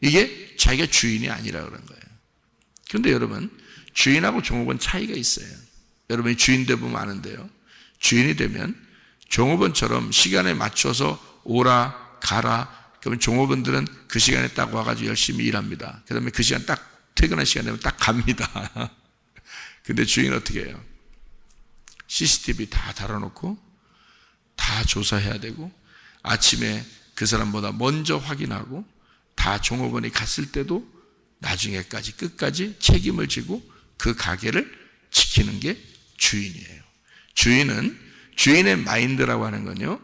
이게 자기가 주인이 아니라 그런 거예요. 그런데 여러분 주인하고 종업원 차이가 있어요. 여러분이 주인 되면 아는데요. 주인이 되면 종업원처럼 시간에 맞춰서 오라 가라. 그러면 종업원들은 그 시간에 딱 와가지고 열심히 일합니다. 그 다음에 그 시간 딱 퇴근할 시간 되면 딱 갑니다. 근데 주인은 어떻게 해요? CCTV 다 달아놓고 다 조사해야 되고 아침에 그 사람보다 먼저 확인하고 다 종업원이 갔을 때도 나중에까지 끝까지 책임을 지고 그 가게를 지키는 게 주인이에요. 주인은 주인의 마인드라고 하는 건요,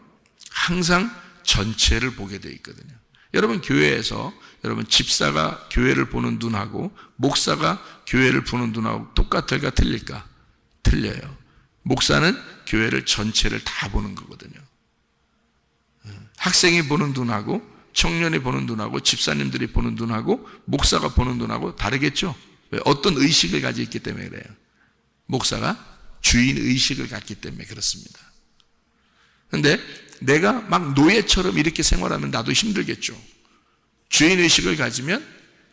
항상 전체를 보게 되어 있거든요. 여러분 교회에서 여러분 집사가 교회를 보는 눈하고 목사가 교회를 보는 눈하고 똑같을까 틀릴까? 틀려요. 목사는 교회를 전체를 다 보는 거거든요. 학생이 보는 눈하고 청년이 보는 눈하고 집사님들이 보는 눈하고 목사가 보는 눈하고 다르겠죠? 왜? 어떤 의식을 가지고 있기 때문에 그래요. 목사가 주인 의식을 갖기 때문에 그렇습니다. 그런데 내가 막 노예처럼 이렇게 생활하면 나도 힘들겠죠. 주인 의식을 가지면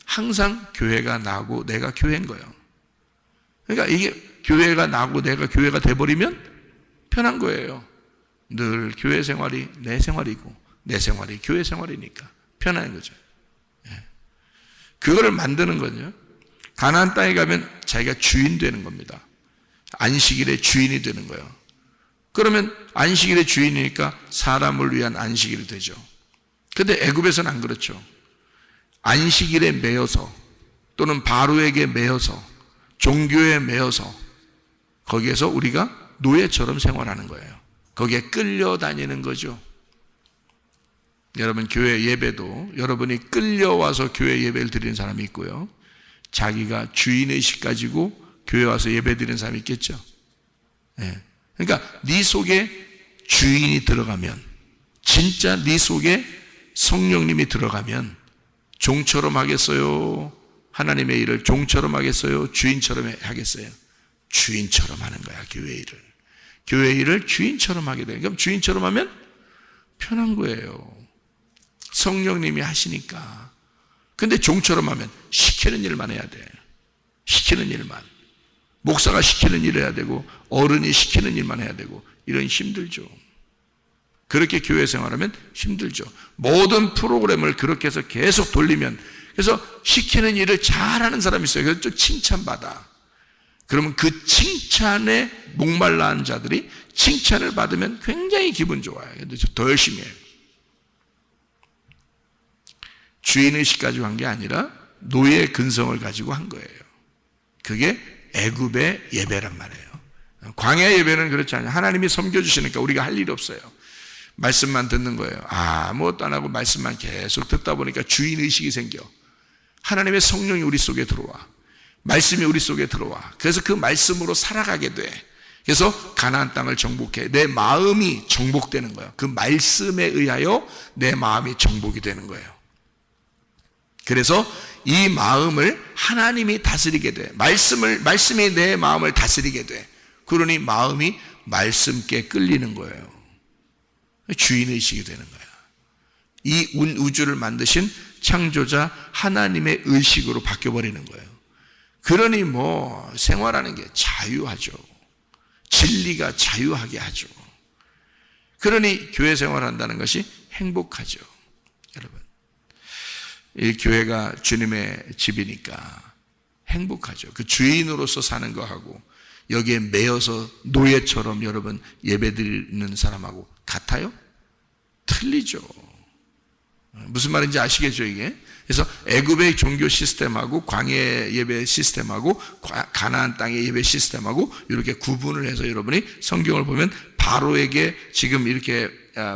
항상 교회가 나고 내가 교회인 거예요. 그러니까 이게 교회가 나고 내가 교회가 돼버리면 편한 거예요. 늘 교회 생활이 내 생활이고 내 생활이 교회 생활이니까 편한 거죠. 그거를 만드는 거죠. 가나안 땅에 가면 자기가 주인 되는 겁니다. 안식일의 주인이 되는 거예요. 그러면 안식일의 주인이니까 사람을 위한 안식일이 되죠. 그런데 애굽에서는 안 그렇죠. 안식일에 매여서 또는 바로에게 매여서 종교에 매여서 거기에서 우리가 노예처럼 생활하는 거예요. 거기에 끌려다니는 거죠. 여러분 교회 예배도 여러분이 끌려와서 교회 예배를 드리는 사람이 있고요. 자기가 주인의식 가지고 교회 와서 예배 드리는 사람이 있겠죠. 네. 그러니까 네 속에 주인이 들어가면, 진짜 네 속에 성령님이 들어가면 종처럼 하겠어요? 하나님의 일을 종처럼 하겠어요? 주인처럼 하겠어요? 주인처럼 하는 거야, 교회 일을. 교회 일을 주인처럼 하게 돼요. 그럼 주인처럼 하면 편한 거예요. 성령님이 하시니까. 근데 종처럼 하면 시키는 일만 해야 돼. 시키는 일만. 목사가 시키는 일을 해야 되고 어른이 시키는 일만 해야 되고 이런 힘들죠. 그렇게 교회 생활하면 힘들죠. 모든 프로그램을 그렇게 해서 계속 돌리면, 그래서 시키는 일을 잘하는 사람이 있어요. 그래서 좀 칭찬받아. 그러면 그 칭찬에 목말라 한 자들이 칭찬을 받으면 굉장히 기분 좋아요. 그래서 더 열심히 해요. 주인의식 가지고 한 게 아니라 노예 근성을 가지고 한 거예요. 그게 애굽의 예배란 말이에요. 광야 예배는 그렇지 않아요. 하나님이 섬겨주시니까 우리가 할 일이 없어요. 말씀만 듣는 거예요. 아무것도 안 하고 말씀만 계속 듣다 보니까 주인의식이 생겨. 하나님의 성령이 우리 속에 들어와. 말씀이 우리 속에 들어와. 그래서 그 말씀으로 살아가게 돼. 그래서 가나안 땅을 정복해. 내 마음이 정복되는 거예요. 그 말씀에 의하여 내 마음이 정복이 되는 거예요. 그래서 이 마음을 하나님이 다스리게 돼. 말씀이 내 마음을 다스리게 돼. 그러니 마음이 말씀께 끌리는 거예요. 주인의식이 되는 거야. 이 우주를 만드신 창조자 하나님의 의식으로 바뀌어버리는 거예요. 그러니 생활하는 게 자유하죠. 진리가 자유하게 하죠. 그러니 교회 생활한다는 것이 행복하죠. 여러분, 이 교회가 주님의 집이니까 행복하죠. 그 주인으로서 사는 거하고 여기에 매여서 노예처럼 여러분 예배드리는 사람하고 같아요? 틀리죠. 무슨 말인지 아시겠죠, 이게? 그래서 애굽의 종교 시스템하고 광야 예배 시스템하고 가나안 땅의 예배 시스템하고 이렇게 구분을 해서 여러분이 성경을 보면 바로에게 지금 이렇게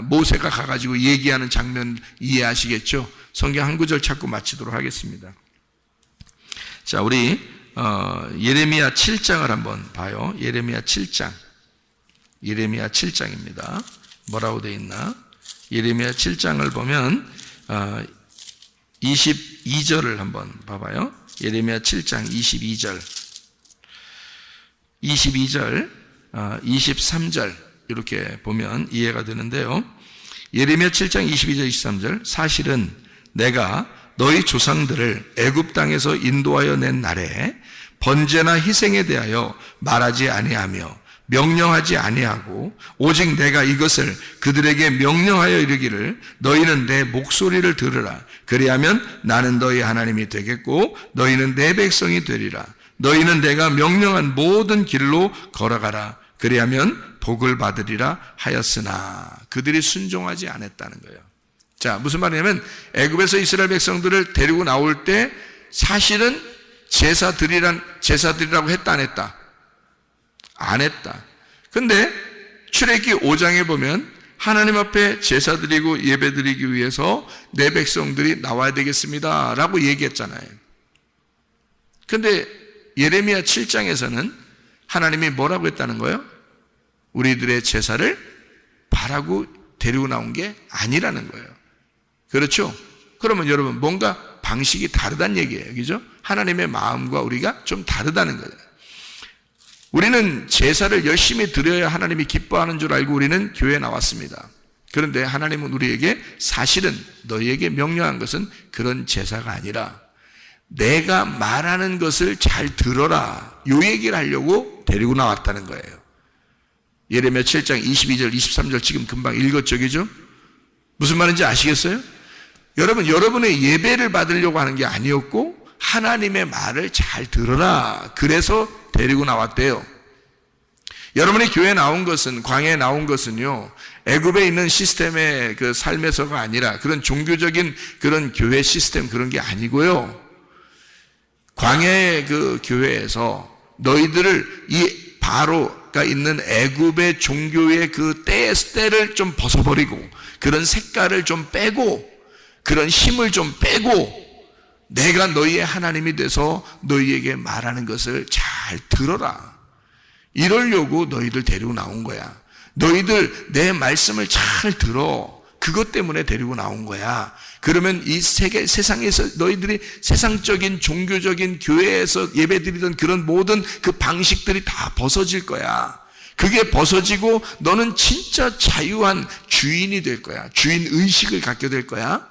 모세가 가가지고 얘기하는 장면 이해하시겠죠? 성경 한 구절 찾고 마치도록 하겠습니다. 자, 우리 예레미야 7장을 한번 봐요. 예레미야 7장. 예레미야 7장입니다. 뭐라고 되어 있나? 예레미야 7장을 보면 22절을 한번 봐봐요. 예레미야 7장 22절, 23절 이렇게 보면 이해가 되는데요. 예레미야 7장 22절 23절, 사실은 내가 너희 조상들을 애굽 땅에서 인도하여 낸 날에 번제나 희생에 대하여 말하지 아니하며 명령하지 아니하고 오직 내가 이것을 그들에게 명령하여 이르기를 너희는 내 목소리를 들으라. 그리하면 나는 너희 하나님이 되겠고 너희는 내 백성이 되리라. 너희는 내가 명령한 모든 길로 걸어가라. 그리하면 복을 받으리라 하였으나 그들이 순종하지 않았다는 거예요. 자, 무슨 말이냐면 애굽에서 이스라엘 백성들을 데리고 나올 때 사실은 제사 드리라고 했다 안 했다? 안 했다. 근데 출애굽기 5장에 보면 하나님 앞에 제사 드리고 예배 드리기 위해서 내 백성들이 나와야 되겠습니다 라고 얘기했잖아요. 근데 예레미야 7장에서는 하나님이 뭐라고 했다는 거예요? 우리들의 제사를 바라고 데리고 나온 게 아니라는 거예요. 그렇죠? 그러면 여러분 뭔가 방식이 다르다는 얘기예요. 그죠? 하나님의 마음과 우리가 좀 다르다는 거예요. 우리는 제사를 열심히 드려야 하나님이 기뻐하는 줄 알고 우리는 교회에 나왔습니다. 그런데 하나님은 우리에게 사실은 너희에게 명령한 것은 그런 제사가 아니라 내가 말하는 것을 잘 들어라. 요 얘기를 하려고 데리고 나왔다는 거예요. 예레미야 7장 22절 23절 지금 금방 읽었죠. 그죠? 무슨 말인지 아시겠어요? 여러분, 여러분의 예배를 받으려고 하는 게 아니었고 하나님의 말을 잘 들어라. 그래서 데리고 나왔대요. 여러분이 교회에 나온 것은, 광야에 나온 것은요, 애굽에 있는 시스템의 그 삶에서가 아니라 그런 종교적인 그런 교회 시스템 그런 게 아니고요. 광야의 그 교회에서 너희들을 이 바로가 있는 애굽의 종교의 그 때를 좀 벗어버리고 그런 색깔을 좀 빼고 그런 힘을 좀 빼고 내가 너희의 하나님이 돼서 너희에게 말하는 것을 잘 들어라. 이러려고 너희들 데리고 나온 거야. 너희들 내 말씀을 잘 들어. 그것 때문에 데리고 나온 거야. 그러면 이 세상에서 너희들이 세상적인 종교적인 교회에서 예배드리던 그런 모든 그 방식들이 다 벗어질 거야. 그게 벗어지고 너는 진짜 자유한 주인이 될 거야. 주인 의식을 갖게 될 거야.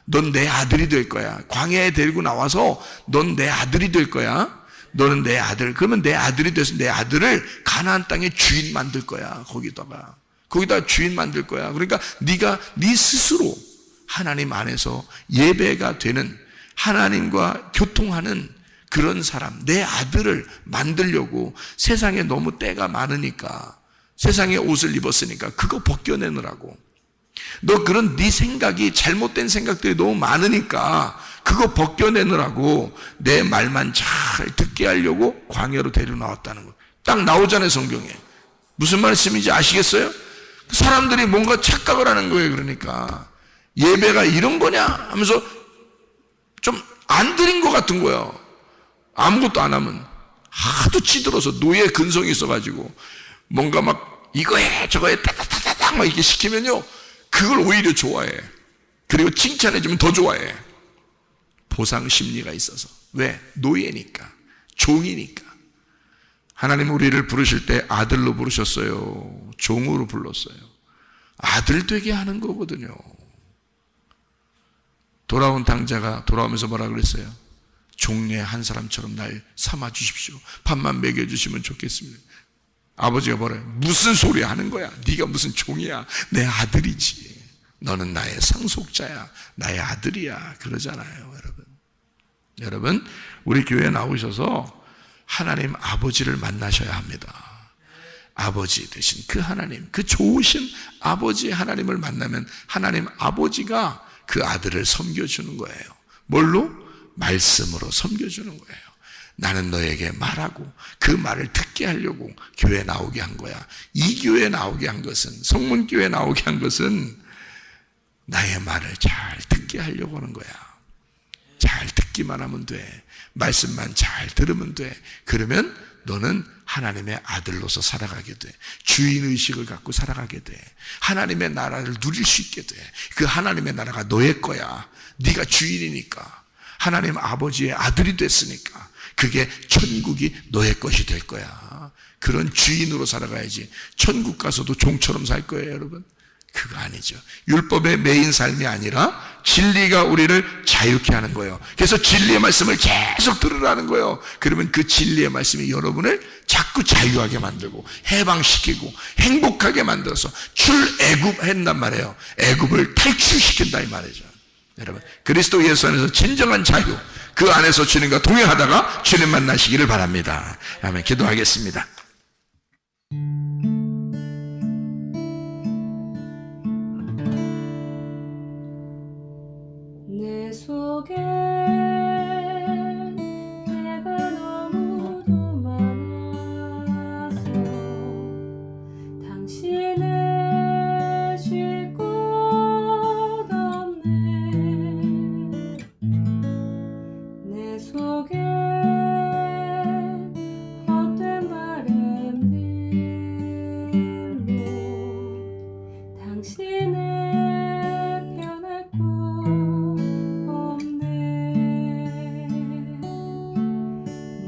넌 내 아들이 될 거야. 광야에 데리고 나와서 넌 내 아들이 될 거야. 너는 내 아들. 그러면 내 아들이 돼서 내 아들을 가나안 땅의 주인 만들 거야. 거기다 주인 만들 거야. 그러니까 네가 네 스스로 하나님 안에서 예배가 되는 하나님과 교통하는 그런 사람, 내 아들을 만들려고 세상에 너무 때가 많으니까 세상에 옷을 입었으니까 그거 벗겨내느라고. 너 그런 네 생각이 잘못된 생각들이 너무 많으니까 그거 벗겨내느라고 내 말만 잘 듣게 하려고 광야로 데리고 나왔다는 거. 딱 나오잖아요, 성경에. 무슨 말씀인지 아시겠어요? 사람들이 뭔가 착각을 하는 거예요. 그러니까 예배가 이런 거냐 하면서 좀 안 드린 것 같은 거예요. 아무것도 안 하면 하도 찌들어서 노예 근성이 있어가지고 뭔가 막 이거 해 저거 해 따다다다닥 막 이렇게 시키면요 그걸 오히려 좋아해. 그리고 칭찬해주면 더 좋아해. 보상 심리가 있어서. 왜? 노예니까, 종이니까. 하나님 우리를 부르실 때 아들로 부르셨어요? 종으로 불렀어요? 아들 되게 하는 거거든요. 돌아온 당자가 돌아오면서 뭐라 그랬어요? 종래 한 사람처럼 날 삼아 주십시오. 밥만 먹여 주시면 좋겠습니다. 아버지가 뭐래요? 무슨 소리 하는 거야? 네가 무슨 종이야? 내 아들이지. 너는 나의 상속자야. 나의 아들이야. 그러잖아요, 여러분. 여러분, 우리 교회에 나오셔서 하나님 아버지를 만나셔야 합니다. 아버지 되신 그 하나님, 그 좋으신 아버지 하나님을 만나면 하나님 아버지가 그 아들을 섬겨주는 거예요. 뭘로? 말씀으로 섬겨주는 거예요. 나는 너에게 말하고 그 말을 듣게 하려고 교회에 나오게 한 거야. 이 교회에 나오게 한 것은, 성문교회에 나오게 한 것은 나의 말을 잘 듣게 하려고 하는 거야. 잘 듣기만 하면 돼. 말씀만 잘 들으면 돼. 그러면 너는 하나님의 아들로서 살아가게 돼. 주인의식을 갖고 살아가게 돼. 하나님의 나라를 누릴 수 있게 돼. 그 하나님의 나라가 너의 거야. 네가 주인이니까. 하나님 아버지의 아들이 됐으니까. 그게 천국이 너의 것이 될 거야. 그런 주인으로 살아가야지. 천국 가서도 종처럼 살 거예요, 여러분. 그거 아니죠. 율법의 매인 삶이 아니라 진리가 우리를 자유케 하는 거예요. 그래서 진리의 말씀을 계속 들으라는 거예요. 그러면 그 진리의 말씀이 여러분을 자꾸 자유하게 만들고 해방시키고 행복하게 만들어서 출애굽한단 말이에요. 애굽을 탈출시킨다 이 말이죠. 여러분, 그리스도 예수 안에서 진정한 자유, 그 안에서 주님과 동행하다가 주님 만나시기를 바랍니다. 아멘. 기도하겠습니다. 내 속에 내가 너무도 많아서 당신을 쉴 곳 없네. 내 속에 헛된 바램들로 당신을 편할 곳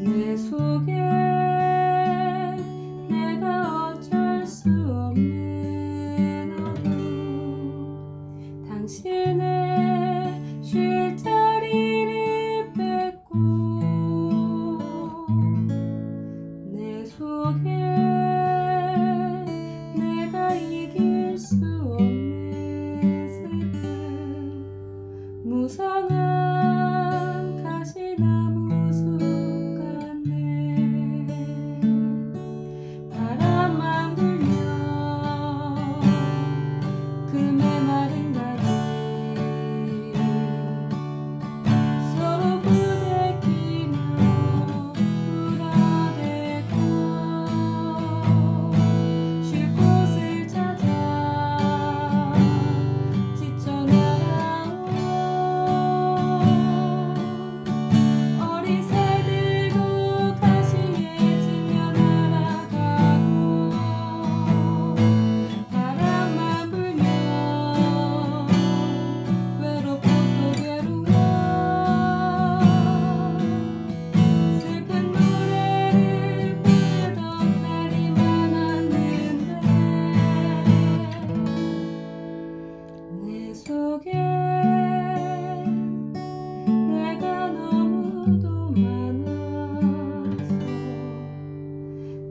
내 속에 내가 어쩔 수 없는 어둠 당신의 쉴 자리를 뺏고 내 속에 내가 이길 수 없는 슬픔 무성한 가시나무 숲 바람만 불면 그 메마른 가지 서로 부대끼며 울어대고 쉴 곳을 찾아 지쳐 날아온 어리새들도 가시에 지며 날아가고 바람만 불면 외롭고 또 괴로워 슬픈 노래를 부르던 날이 많았는데 내 속에 내가 너무도 많아서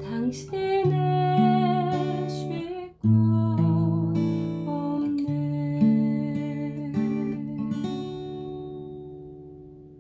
당신을